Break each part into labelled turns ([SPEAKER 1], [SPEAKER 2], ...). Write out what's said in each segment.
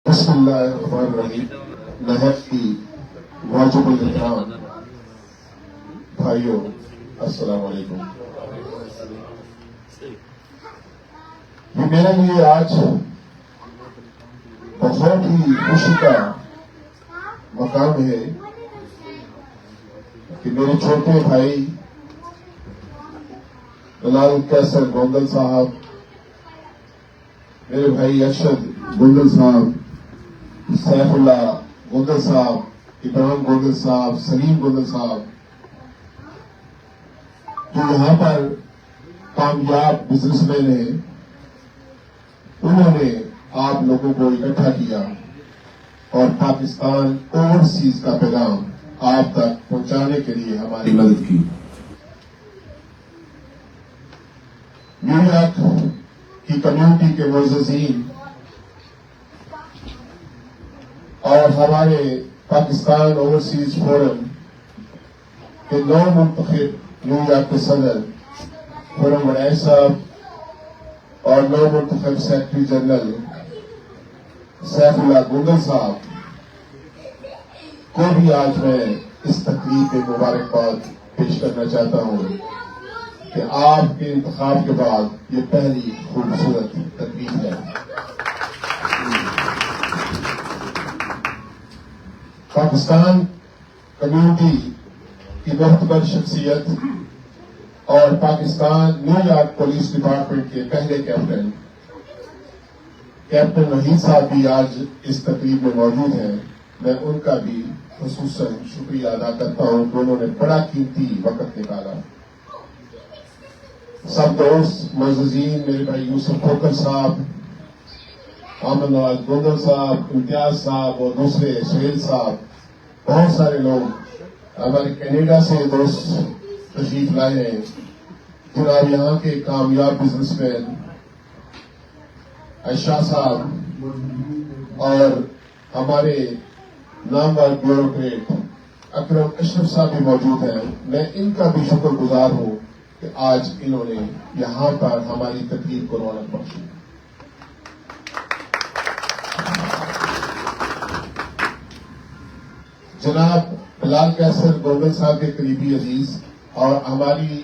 [SPEAKER 1] بسم اللہ الرحمن الرحیم. نہایت کی واجب الاحترام بھائیوں، السلام علیکم. یہ میرے لیے آج بہت ہی خوشی کا مقام ہے کہ میرے چھوٹے بھائی بلال کیسر گوندل صاحب، میرے بھائی ارشد گوندل صاحب، سیف اللہ گوندل صاحب، ابراہیم گوندل صاحب، سلیم گوندل صاحب، جو یہاں پر کامیاب بزنس مین ہیں، انہوں نے آپ لوگوں کو اکٹھا کیا اور پاکستان اوورسیز کا پیغام آپ تک پہنچانے کے لیے ہماری مدد کی. نیو یارک کی کمیونٹی کے معززین اور ہمارے پاکستان اوورسیز فورم کے نو منتخب نیو یارک کے صدر خرم وڈائے صاحب اور نو منتخب سیکرٹری جنرل سیف اللہ گوندل صاحب کو بھی آج میں اس تقریب میں مبارکباد پیش کرنا چاہتا ہوں کہ آپ کے انتخاب کے بعد یہ پہلی خوبصورت تقریب ہے. پاکستان کمیونٹی کی معتبر شخصیت اور Pakistan new York police department کے پہلے کیپٹن وحید صاحب بھی آج اس تقریب میں موجود ہیں. میں ان کا بھی خصوصاً شکریہ ادا کرتا ہوں کہ انہوں نے بڑا قیمتی وقت نکالا. سب دوست معززین، میرے بھائی یوسف ٹھوکر صاحب، احمد نواز گوندل صاحب، امتیاز صاحب اور دوسرے سہیل صاحب، بہت سارے لوگ ہمارے کینیڈا سے دوست تشریف لائے ہیں. جناب یہاں کے کامیاب بزنس مین عائشہ صاحب اور ہمارے نامور بیوروکریٹ اکرم اشرف صاحب بھی موجود ہیں. میں ان کا بھی شکر گزار ہوں کہ آج انہوں نے یہاں پر ہماری تقریب کو رونق بخشی. جناب بلال کیسر گوندل صاحب کے قریبی عزیز اور ہماری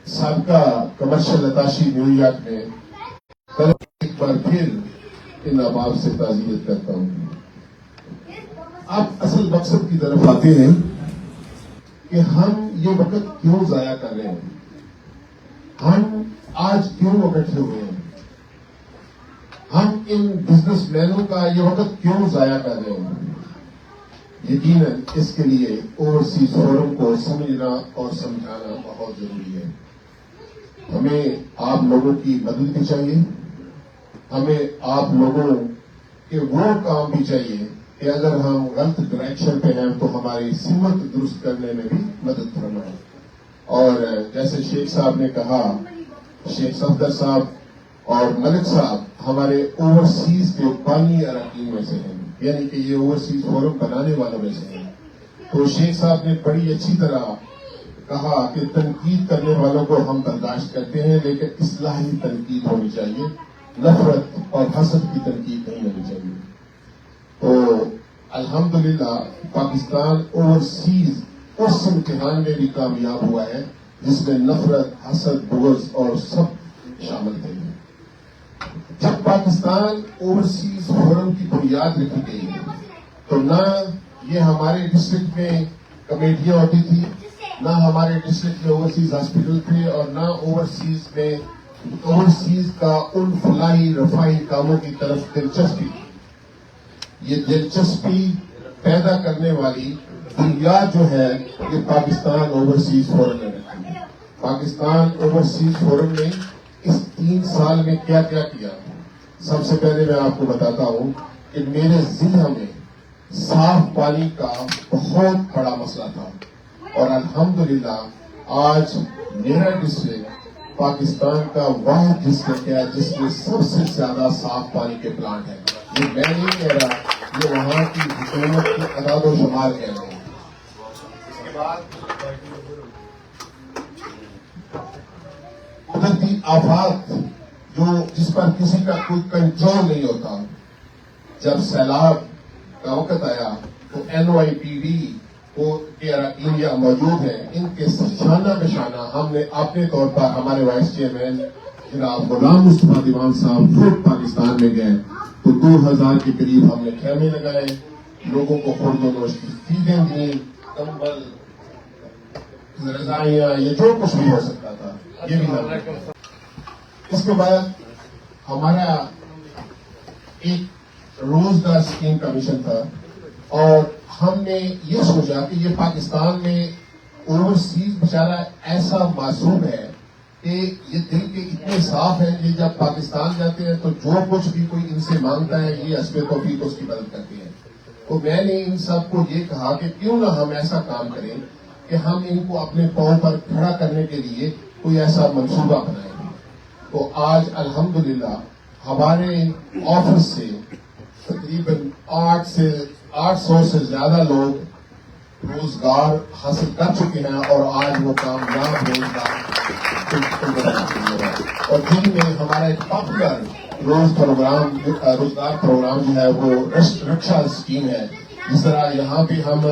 [SPEAKER 1] سابقہ کمرشل اتاشی نیو یارک میں ایک بار پھر ان احباب سے تعزیت کرتا ہوں. آپ اصل مقصد کی طرف آتے ہیں کہ ہم یہ وقت کیوں ضائع کر رہے ہیں، ہم آج کیوں اکٹھے ہوئے ہیں، ہم ان بزنس مینوں کا یہ وقت کیوں ضائع کر رہے ہیں. یقیناً اس کے لیے اوورسیز فورم کو سمجھنا اور سمجھانا بہت ضروری ہے. ہمیں آپ لوگوں کی مدد بھی چاہیے، ہمیں آپ لوگوں کے وہ کام بھی چاہیے کہ اگر ہم غلط ڈائریکشن پہ ہیں تو ہماری سمت درست کرنے میں بھی مدد فرمائیں. اور جیسے شیخ صاحب نے کہا، شیخ صفدر صاحب اور ملک صاحب ہمارے اوورسیز کے بانی اراکین میں سے ہیں، یعنی کہ یہ اوورسیز فورم بنانے والوں میں سے ہیں. تو شیخ صاحب نے بڑی اچھی طرح کہا کہ تنقید کرنے والوں کو ہم برداشت کرتے ہیں، لیکن اصلاحی تنقید ہونی چاہیے، نفرت اور حسد کی تنقید نہیں ہونی چاہیے. تو الحمدللہ پاکستان اوورسیز اس امتحان میں بھی کامیاب ہوا ہے جس میں نفرت، حسد، بغض اور سب شامل تھے. جب پاکستان اوورسیز فورم کی بنیاد رکھی گئی تو نہ یہ ہمارے ڈسٹرکٹ میں کمیٹیاں ہوتی تھی، نہ ہمارے ڈسٹرکٹ میں اوورسیز ہاسپٹل تھے، اور نہ اوورسیز کا ان فلاحی رفاہی کاموں کی طرف دلچسپی. یہ دلچسپی پیدا کرنے والی بنیاد جو ہے یہ پاکستان اوورسیز فورم نے رکھی. پاکستان اوورسیز فورم نے اس 3 سال میں کیا کیا کیا؟ سب سے پہلے میں آپ کو بتاتا ہوں کہ میرے ضلع میں صاف پانی کا بہت بڑا مسئلہ تھا، اور الحمدللہ آج میرا ڈسٹرکٹ پاکستان کا واحد ڈسٹرکٹ ہے جس میں سب سے زیادہ صاف پانی کے پلانٹ ہیں. یہ میں نہیں کہہ رہا، یہ وہاں کی حکومت کے اعداد و شمار کہہ رہے ہیں. اس کے بعد قدرتی آفات جس پر کسی کا کوئی کنٹرول نہیں ہوتا، جب سیلاب کا وقت آیا تو NYPD کے اراکین یہاں موجود ہیں، ان کے شانہ بہ شانہ ہم نے اپنے طور پر ہمارے وائس چیئرمین جناب غلام مصطفیٰ دیوان صاحب خود پاکستان میں گئے تو 2000 کے قریب ہم نے خیمے لگائے، لوگوں کو خورد و نوش کی چیزیں دیں، کمبل، رضائیاں، یہ جو کچھ بھی ہو سکتا تھا یہ بھی ہم نے۔ اس کے بعد ہمارا ایک روزگار اسکیم کا مشن تھا اور ہم نے یہ سوچا کہ یہ پاکستان میں اوورسیز بیچارہ ایسا معصوم ہے کہ یہ دل کے اتنے صاف ہیں، یہ جب پاکستان جاتے ہیں تو جو کچھ بھی کوئی ان سے مانگتا ہے یہ حسب توفیق اس کی مدد کرتے ہیں۔ تو میں نے ان سب کو یہ کہا کہ کیوں نہ ہم ایسا کام کریں کہ ہم ان کو اپنے پاؤں پر کھڑا کرنے کے لیے کوئی ایسا منصوبہ بنائیں۔ تو آج الحمدللہ ہمارے آفس سے تقریباً 800 سے زیادہ لوگ روزگار حاصل کر چکے ہیں اور آج وہ کامیاب روزگار اور جن میں ہمارا ایک پاپولر روزگار پروگرام جو ہے وہ رکشا اسکیم ہے۔ جس طرح یہاں پہ ہم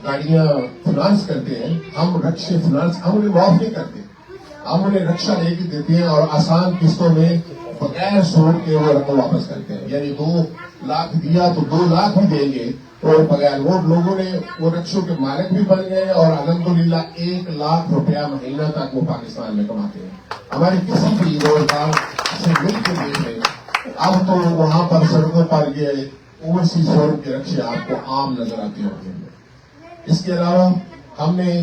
[SPEAKER 1] گاڑیاں فنانس کرتے ہیں، ہم رکشے فنانس ہم انہیں معاف نہیں کرتے، ہم انہیں رکشا لے کے دیتے ہیں اور آسان قسطوں میں بغیر سود کے وہ رقم واپس کرتے ہیں، یعنی 2 لاکھ دیا تو 2 لاکھ بھی دیں گے اور بغیر وہ لوگوں نے وہ رکشوں کے مالک بھی بن گئے اور الحمدللہ 1 لاکھ روپیہ مہینہ تک وہ پاکستان میں کماتے ہیں۔ ہمارے کسی بھی روزگار سے مل کے دیکھیں، اب تو وہاں پر سڑکوں پر یہ اوورسیز فورم کے رکشے آپ کو عام نظر آتے ہوں گے۔ اس کے علاوہ ہم نے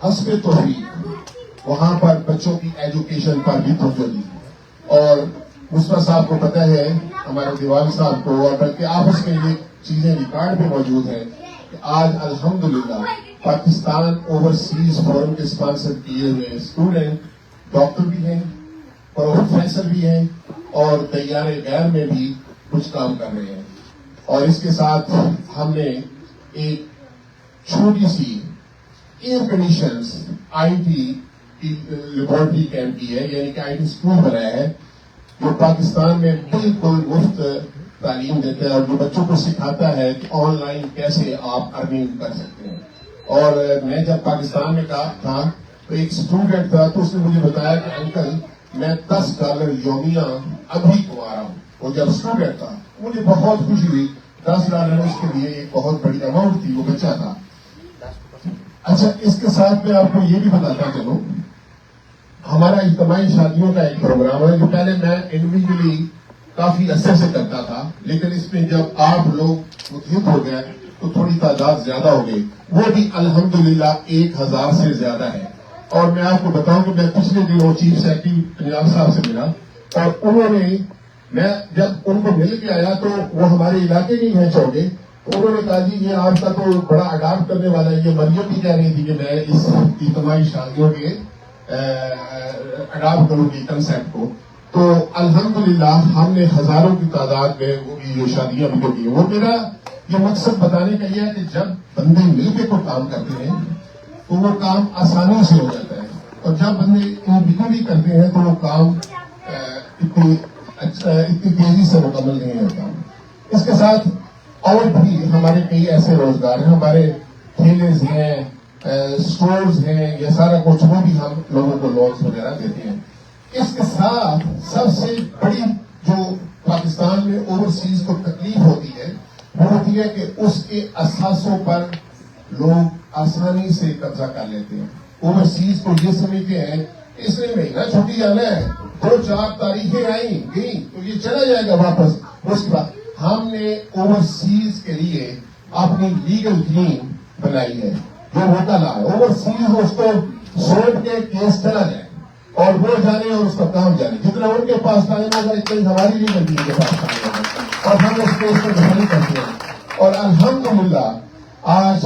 [SPEAKER 1] حسب توفیق وہاں پر بچوں کی ایجوکیشن پر بھی توجہ دی اور مصطفیٰ صاحب کو پتہ ہے، ہمارے دیوان صاحب کو، اور بلکہ آپس میں یہ چیزیں ریکارڈ پہ موجود ہیں کہ آج الحمدللہ پاکستان اوورسیز فورم کے اسپانسر کیے ہوئے اسٹوڈنٹ ڈاکٹر بھی ہیں، پروفیسر بھی ہیں اور طیار غیر میں بھی کچھ کام کر رہے ہیں۔ اور اس کے ساتھ ہم نے ایک چھوٹی سی ایئر کنڈیشنز IT کی لیبورٹری کیمپ کی ہے، یعنی کہ IT اسکول بنایا ہے جو پاکستان میں بالکل مفت تعلیم دیتا ہے اور جو بچوں کو سکھاتا ہے کہ آن لائن کیسے آپ ارننگ کر سکتے ہیں۔ اور میں جب پاکستان میں تھا تو ایک اسٹوڈنٹ تھا تو اس نے مجھے بتایا کہ انکل میں $10 یومیہ ابھی کما رہا ہوں۔ وہ جب اسٹوڈنٹ تھا مجھے بہت خوشی ہوئی، $10 اس کے لیے ایک بہت بڑی اماؤنٹ تھی، وہ بچہ تھا۔ اچھا، اس کے ساتھ میں آپ کو یہ بھی بتاتا چلوں، ہمارا اجتماعی شادیوں کا ایک پروگرام ہے جو پہلے میں انڈیویجلی کافی عرصے سے کرتا تھا، لیکن اس میں جب آپ لوگ متحد ہو گئے تو تھوڑی تعداد زیادہ ہو گئی، وہ بھی الحمدللہ 1000 سے زیادہ ہے۔ اور میں آپ کو بتاؤں کہ میں پچھلے دنوں چیف سیکرٹری پنجاب صاحب سے ملا اور انہوں نے، میں جب ان کو مل کے آیا تو وہ ہمارے علاقے کے ہیں چوڑے، انہوں نے کہا جی یہ آپ کا تو بڑا اڈاپٹ کرنے والا ہے۔ یہ مریم بھی کہہ رہی تھی کہ میں اس اجتماعی شادیوں کے اڈاپٹ کروں گی کنسیپٹ کو۔ تو الحمدللہ ہم نے ہزاروں کی تعداد میں وہ یہ شادیاں بھی کی۔ وہ میرا یہ مقصد بتانے کا یہ ہے کہ جب بندے مل کے کوئی کام کرتے ہیں تو وہ کام آسانی سے ہو جاتا ہے، اور جب بندے انڈیویجلی کرتے ہیں تو وہ کام اتنی تیزی سے مکمل نہیں ہوتا۔ اس کے ساتھ اور بھی ہمارے کئی ایسے روزگار ہیں، ہمارے ٹھیلز ہیں، اسٹورز ہیں، یہ سارا کچھ وہ بھی ہم لوگوں کو لونز وغیرہ دیتے ہیں۔ اس کے ساتھ سب سے بڑی جو پاکستان میں اوورسیز کو تکلیف ہوتی ہے وہ ہوتی ہے کہ اس کے اثاثوں پر لوگ آسانی سے قبضہ کر لیتے ہیں۔ اوورسیز کو یہ سمجھتے ہیں اس نے مہینہ چھٹی جانا ہے، 2-4 تاریخیں آئیں گئی تو یہ چلا جائے گا واپس۔ اس کے بعد ہم نے اوورسیز کے لیے اپنی لیگل ٹیم بنائی ہے جو ہوتا لا ہے۔ اوورسیز اس کو سوٹ کے کیس چلا جائے اور وہ جانے اور اس کا کام جانے، جتنا ان کے پاس ٹائم ہوگا اتنا ہماری لیگل ٹیم کے پاس ٹائم ہوگا اور ہم اس کیس کو دفاعی کرتے ہیں۔ اور الحمدللہ آج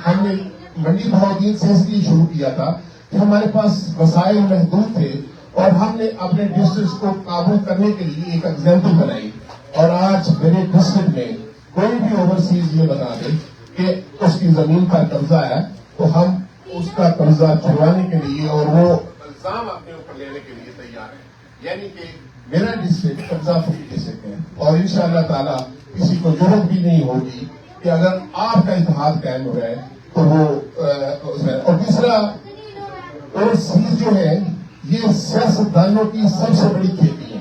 [SPEAKER 1] ہم نے منڈی بہاؤدین سے اس لیے شروع کیا تھا کہ ہمارے پاس وسائل محدود تھے اور ہم نے اپنے ڈسٹرکٹ کو قابو کرنے کے لیے ایک ایگزامپل بنائی، اور آج میرے ڈسٹرکٹ میں کوئی بھی اوورسیز یہ بتا دے کہ اس کی زمین پر قبضہ ہے تو ہم اس کا قبضہ چھڑوانے کے لیے اور وہ الزام اپنے اوپر لینے کے لیے تیار ہیں، یعنی کہ میرا ڈسٹرکٹ قبضہ فری ڈسٹرکٹ ہے اور انشاءاللہ تعالی کسی کو ضرورت بھی نہیں ہوگی کہ اگر آپ کا اتحاد قائم ہو رہا ہے تو وہ اور تیسرا اور چیز جو ہے یہ سیاستدانوں کی سب سے بڑی کھیتی ہے.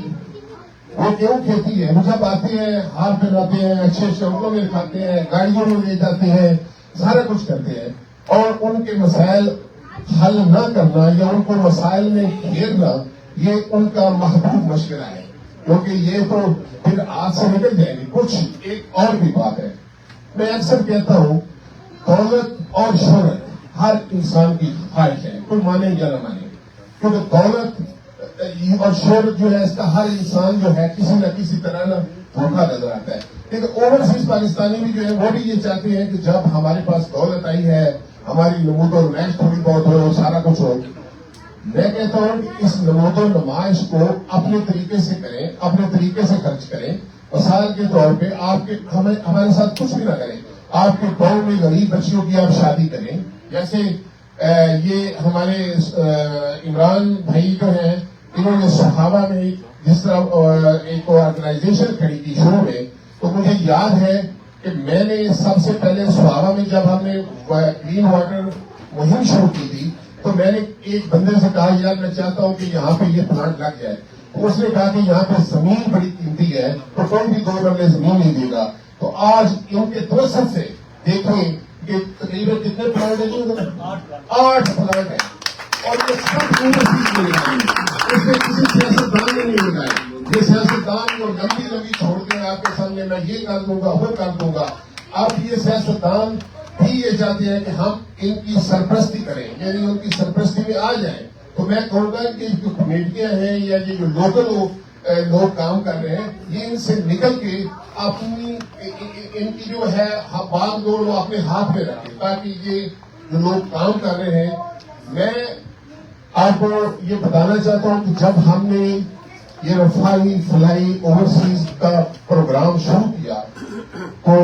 [SPEAKER 1] وہ کیوں کھیتی ہے؟ وہ جب آتے ہیں ہار پہناتے ہیں اچھے شوقوں میں کھاتے ہیں گاڑیوں میں لے جاتے ہیں سارا کچھ کرتے ہیں اور ان کے مسائل حل نہ کرنا یا ان کو مسائل میں گھیرنا یہ ان کا محبوب مشورہ ہے کیونکہ یہ تو پھر آج سے نکل جائے گی. کچھ ایک اور بھی بات ہے میں اکثر کہتا ہوں دولت اور شہرت ہر انسان کی خواہش ہے کوئی مانے یا نہ مانے کیونکہ دولت اور شہرت جو ہے اس کا ہر انسان جو ہے کسی نہ کسی طرح نہ دھوکہ نظر آتا ہے. لیکن اوورسیز پاکستانی بھی جو ہے وہ بھی یہ چاہتے ہیں کہ جب ہمارے پاس دولت آئی ہے ہماری نمود و نمائش تھوڑی بہت ہو سارا کچھ ہو. میں کہتا ہوں کہ اس نمود و نمائش کو اپنے طریقے سے کریں اپنے طریقے سے خرچ کریں. مثال کے طور پہ آپ کے ہمارے ساتھ کچھ بھی نہ کریں آپ کے گاؤں میں غریب بچیوں کی آپ شادی کریں جیسے یہ ہمارے عمران بھائی جو ہیں انہوں نے صحابہ میں جس طرح ایک آرگنائزیشن کھڑی کی شروع میں تو مجھے یاد ہے کہ میں نے سب سے پہلے صحابہ میں جب ہم نے کلین واٹر مہم شروع کی تھی تو میں نے ایک بندے سے کہا یار میں چاہتا ہوں کہ یہاں پہ یہ پلانٹ لگ جائے. اس نے کہا کہ یہاں پہ زمین بڑی قیمتی ہے تو کوئی بھی 2 مرلے زمین نہیں دے گا. تو آج ان کے توسط سے دیکھیں کہ تقریباً کتنے پلانٹ ہیں 8 پلانٹ ہیں اور یہ سب یونیورسٹی میں لگائیں اس میں کسی سیاستدان نے نہیں لگائے. یہ سیاستدان جو لمبی چھوڑتے ہیں آپ کے سامنے میں یہ کر دوں گا وہ کر دوں گا. اب یہ سیاستدان بھی یہ چاہتے ہیں کہ ہم ان کی سرپرستی کریں یعنی ان کی سرپرستی میں آ جائیں. تو میں کہوں گا کہ جو کمیٹیاں ہیں یا یہ جو لوکل لوگ کام کر رہے ہیں یہ ان سے نکل کے اپنی ان کی جو ہے باغ دور وہ اپنے ہاتھ میں رکھیں تاکہ یہ جو لوگ کام کر رہے ہیں. میں آپ کو یہ بتانا چاہتا ہوں کہ جب ہم نے یہ رفائی فلائی اوورسیز کا پروگرام شروع کیا تو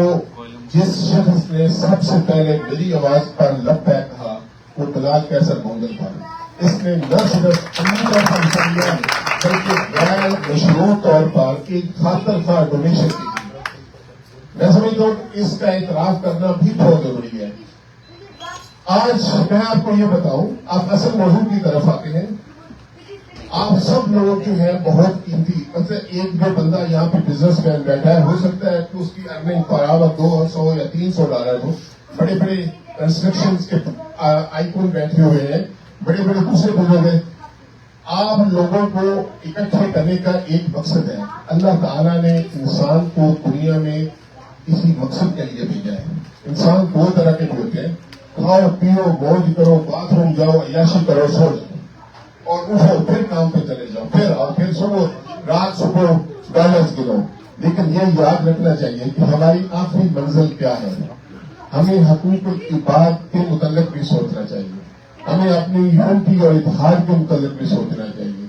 [SPEAKER 1] جس شخص نے سب سے پہلے میری آواز پر لبیک کہا وہ بلال قیصر گونگل تھا. اس نے نہ صرف امید اور انسانیت بلکہ غیر مشروع طور پر ایک خاطر خواہ ڈونیشن کی تھی. میں سمجھتا ہوں کہ اس کا اعتراف کرنا بھی بہت ضروری ہے. آج میں آپ کو یہ بتاؤں آپ اصل موضوع کی طرف آتے ہیں. آپ سب لوگ جو ہیں بہت قیمتی مطلب ایک جو بندہ یہاں پہ بزنس مین بیٹھا ہے ہو سکتا ہے کہ اس کی ارننگ برابر $200 یا $300 ہو. بڑے بڑے کنسٹرکشن کے آئیکن بیٹھے ہوئے ہیں بڑے بڑے دوسرے بزرگ ہیں. آپ لوگوں کو اکٹھے کرنے کا ایک مقصد ہے. اللہ تعالیٰ نے انسان کو دنیا میں اسی مقصد کے لیے بھیجا ہے. انسان 2 طرح کے بھی ہوتے ہیں کھاؤ پیو موج کرو باتھ روم جاؤ عیاشی کرو سو جاؤ اور اٹھو پھر کام پہ چلے جاؤ پھر آؤ پھر صبح رات صبح ڈالرز گنو. لیکن یہ یاد رکھنا چاہیے کہ ہماری آخری منزل کیا ہے. ہمیں حقوق العباد کے متعلق بھی سوچنا چاہیے. ہمیں اپنی یونٹی اور اتحاد کے متعلق بھی سوچنا چاہیے.